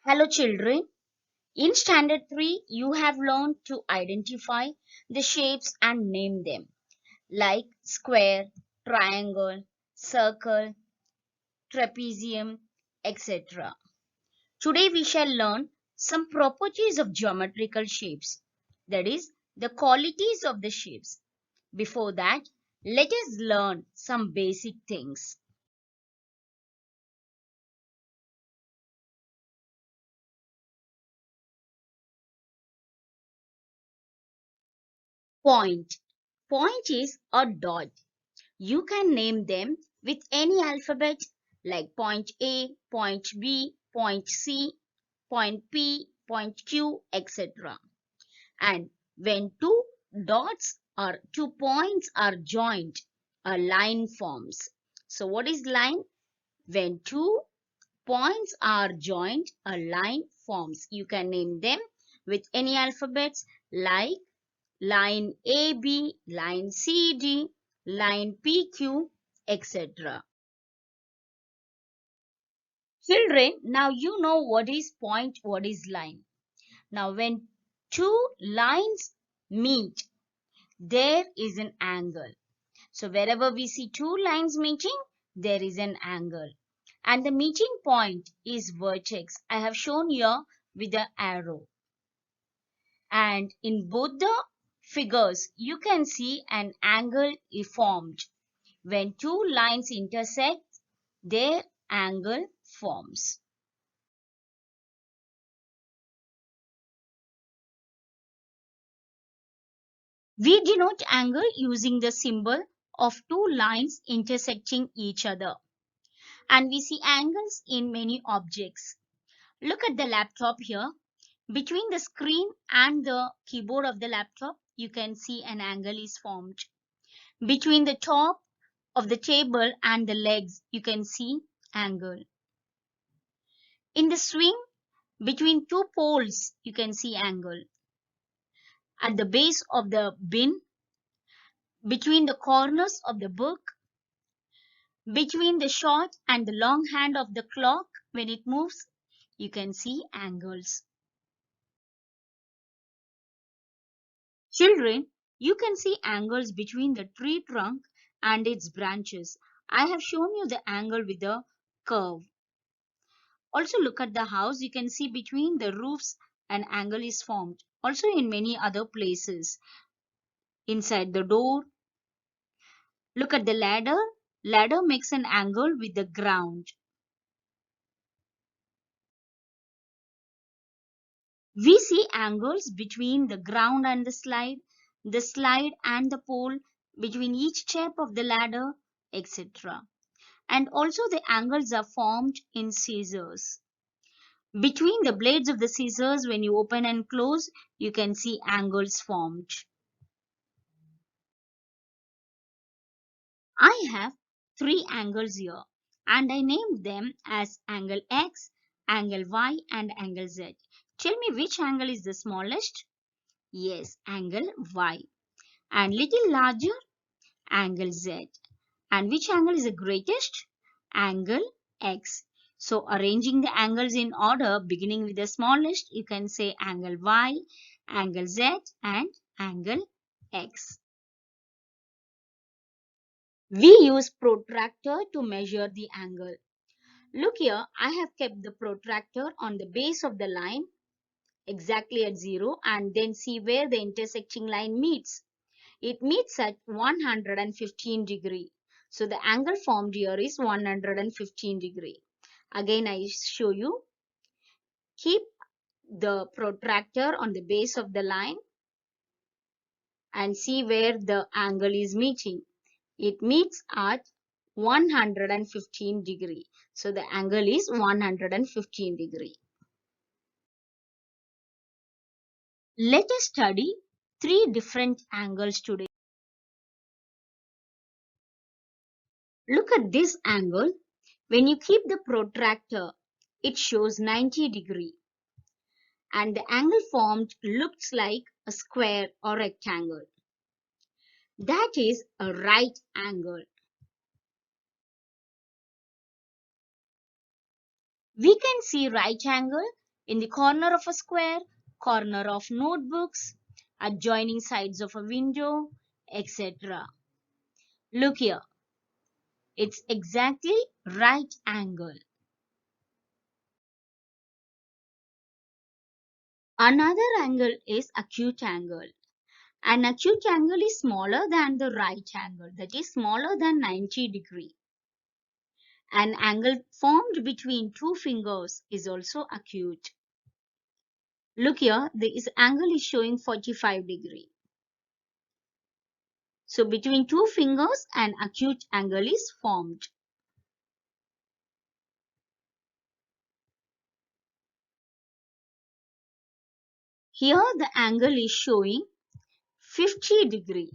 Hello children. In standard 3, you have learned to identify the shapes and name them like square, triangle, circle, trapezium, etc. Today we shall learn some properties of geometrical shapes, that is, the qualities of the shapes. Before that, let us learn some basic things. Point. Point is a dot. You can name them with any alphabet like point A, point B, point C, point P, point Q, etc. And when two points are joined, a line forms. So what is line? When two points are joined, a line forms. You can name them with any alphabets like line AB, line CD, line PQ, etc. Children, now you know what is point, what is line. Now when two lines meet, there is an angle. So wherever we see two lines meeting, there is an angle. And the meeting point is vertex. I have shown here with the arrow. And in both the figures, you can see an angle is formed. When two lines intersect, their angle forms. We denote angle using the symbol of two lines intersecting each other. And we see angles in many objects. Look at the laptop here. Between the screen and the keyboard of the laptop, you can see an angle is formed. Between the top of the table and the legs, you can see angle. In the swing, between two poles, you can see angle. At the base of the bin, between the corners of the book, between the short and the long hand of the clock when it moves, you can see angles. Children, you can see angles between the tree trunk and its branches. I have shown you the angle with the curve. Also look at the house. You can see between the roofs an angle is formed. Also in many other places. Inside the door, look at the ladder. Ladder makes an angle with the ground. We see angles between the ground and the slide and the pole, between each step of the ladder, etc. And also the angles are formed in scissors. Between the blades of the scissors, when you open and close, you can see angles formed. I have three angles here and I named them as angle X, angle Y and angle Z. Tell me which angle is the smallest? Yes, angle Y. And little larger? Angle Z. And which angle is the greatest? Angle X. So arranging the angles in order, beginning with the smallest, you can say angle Y, angle Z and angle X. We use protractor to measure the angle. Look here, I have kept the protractor on the base of the line exactly at 0 and then see where the intersecting line meets. It meets at 115 degree. So the angle formed here is 115 degree. Again I show you. Keep the protractor on the base of the line and see where the angle is meeting. It meets at 115 degree. So the angle is 115 degree. Let us study three different angles today. Look at this angle. When you keep the protractor, it shows 90 degree. And the angle formed looks like a square or rectangle. That is a right angle. We can see right angle In the corner of a square, corner of notebooks, adjoining sides of a window, etc. Look here, it's exactly right angle. Another angle is acute angle. An acute angle is smaller than the right angle, that is smaller than 90 degree. An angle formed between two fingers is also acute. Look here, this angle is showing 45 degree. So between two fingers, an acute angle is formed. Here the angle is showing 50 degree.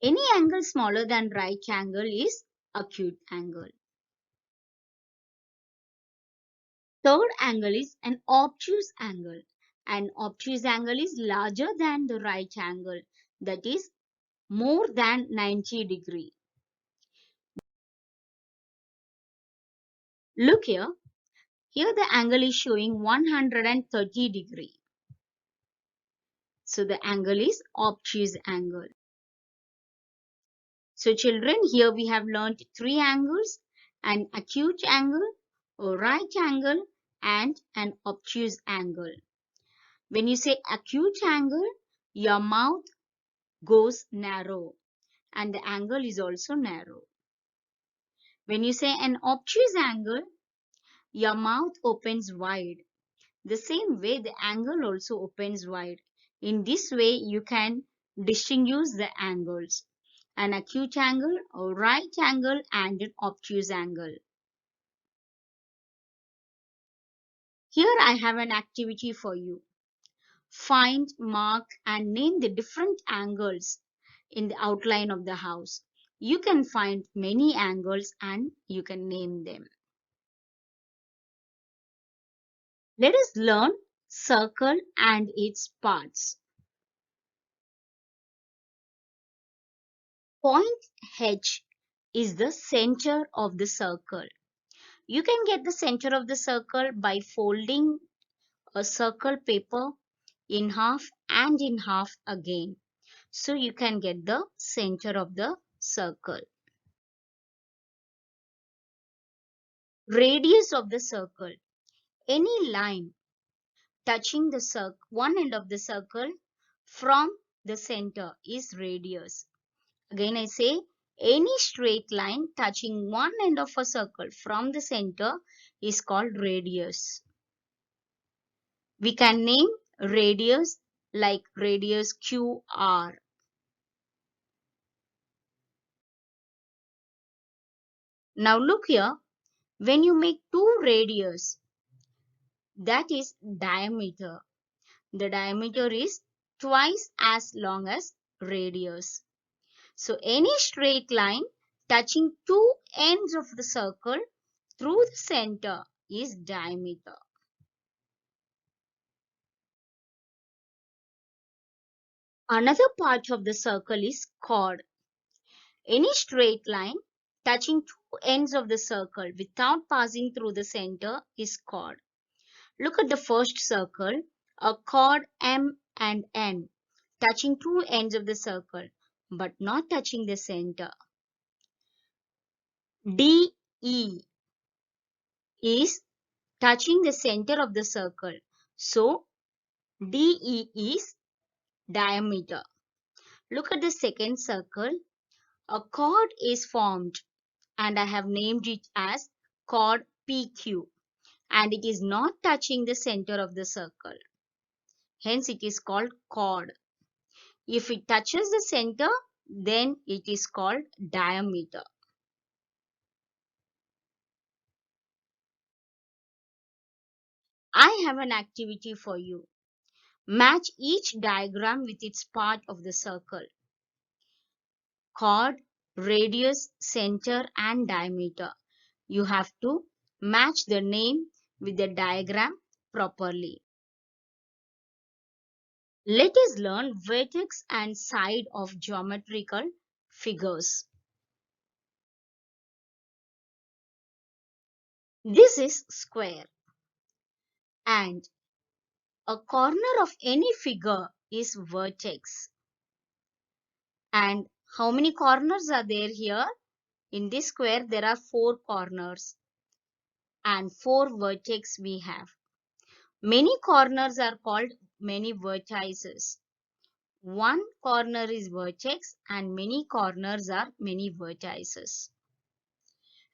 Any angle smaller than right angle is acute angle. Third angle is an obtuse angle. An obtuse angle is larger than the right angle, that is more than 90 degree. Look here. Here the angle is showing 130 degree. So the angle is obtuse angle. So children, here we have learnt three angles: an acute angle, a right angle, and an obtuse angle. When you say acute angle, your mouth goes narrow and the angle is also narrow. When you say an obtuse angle, your mouth opens wide. The same way the angle also opens wide. In this way you can distinguish the angles: an acute angle, a right angle, and an obtuse angle. Here I have an activity for you. Find, mark, and name the different angles in the outline of the house. You can find many angles and you can name them. Let us learn circle and its parts. Point H is the center of the circle. You can get the center of the circle by folding a circle paper in half and in half again. So you can get the center of the circle. Radius of the circle. Any line touching the one end of the circle from the center is radius. Again I say, any straight line touching one end of a circle from the center is called radius. We can name radius like radius QR. Now look here, when you make two radius, that is diameter. The diameter is twice as long as radius. So any straight line touching two ends of the circle through the center is diameter. Another part of the circle is chord. Any straight line touching two ends of the circle without passing through the center is chord. Look at the first circle, a chord M and N touching two ends of the circle but not touching the center. DE is touching the center of the circle. So DE is diameter. Look at the second circle. A chord is formed and I have named it as chord PQ, and it is not touching the center of the circle. Hence it is called chord. If it touches the center, then it is called diameter. I have an activity for you. Match each diagram with its part of the circle. Chord, radius, center and diameter. You have to match the name with the diagram properly. Let us learn vertex and side of geometrical figures. This is square, and a corner of any figure is vertex. And how many corners are there here? In this square, there are 4 corners and 4 vertex we have. Many corners are called many vertices. One corner is vertex and many corners are many vertices.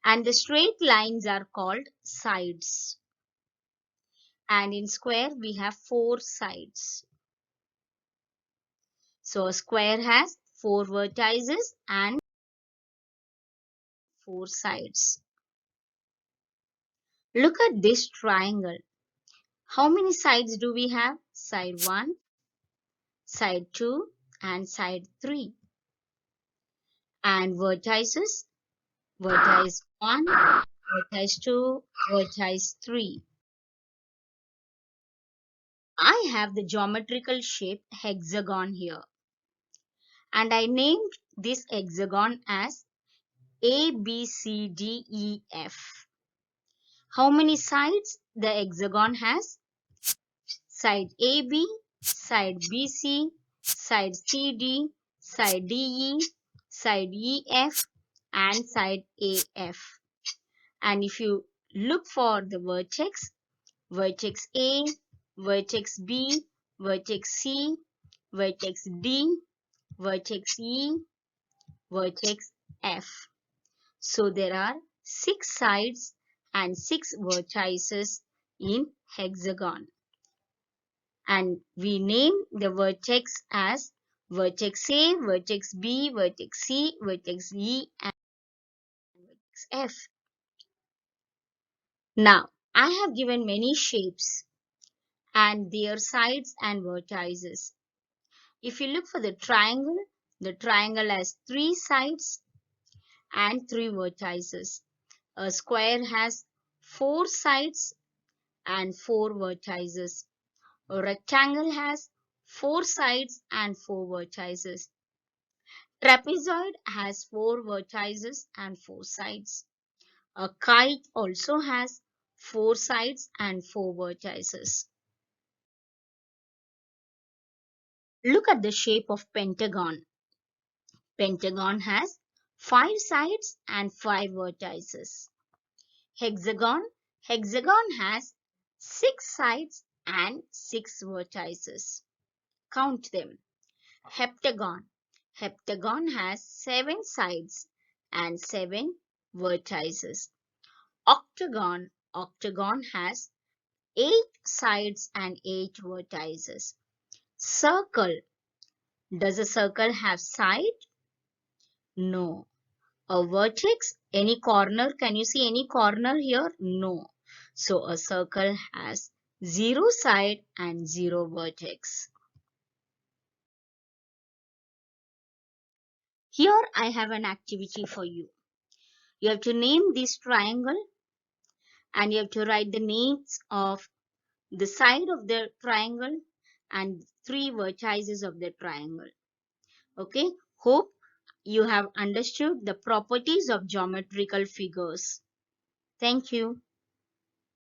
And the straight lines are called sides. And in square, we have 4 sides. So a square has 4 vertices and 4 sides. Look at this triangle. How many sides do we have? Side 1, side 2 and side 3. And vertices, vertex 1, vertex 2, vertex 3. I have the geometrical shape hexagon here. And I named this hexagon as A, B, C, D, E, F. How many sides the hexagon has? Side AB, side BC, side CD, side DE, side EF, and side AF. And if you look for the vertex, vertex A, vertex B, vertex C, vertex D, vertex E, vertex F. So there are 6 sides and 6 vertices in hexagon. And we name the vertex as vertex A, vertex B, vertex C, vertex E, and vertex F. Now, I have given many shapes and their sides and vertices. If you look for the triangle has 3 sides and 3 vertices. A square has 4 sides and 4 vertices. A rectangle has 4 sides and 4 vertices. Trapezoid has 4 vertices and 4 sides. A kite also has 4 sides and 4 vertices. Look at the shape of pentagon. Pentagon has 5 sides and 5 vertices. Hexagon has 6 sides and 6 vertices. Count them. Heptagon has 7 sides and 7 vertices. Octagon has 8 sides and 8 vertices. Circle. Does a circle have side? No. A vertex, any corner, can you see any corner here? No. So a circle has 0 side and 0 vertex. Here I have an activity for you. You have to name this triangle and you have to write the names of the side of the triangle and 3 vertices of the triangle. Okay, hope you have understood the properties of geometrical figures. Thank you.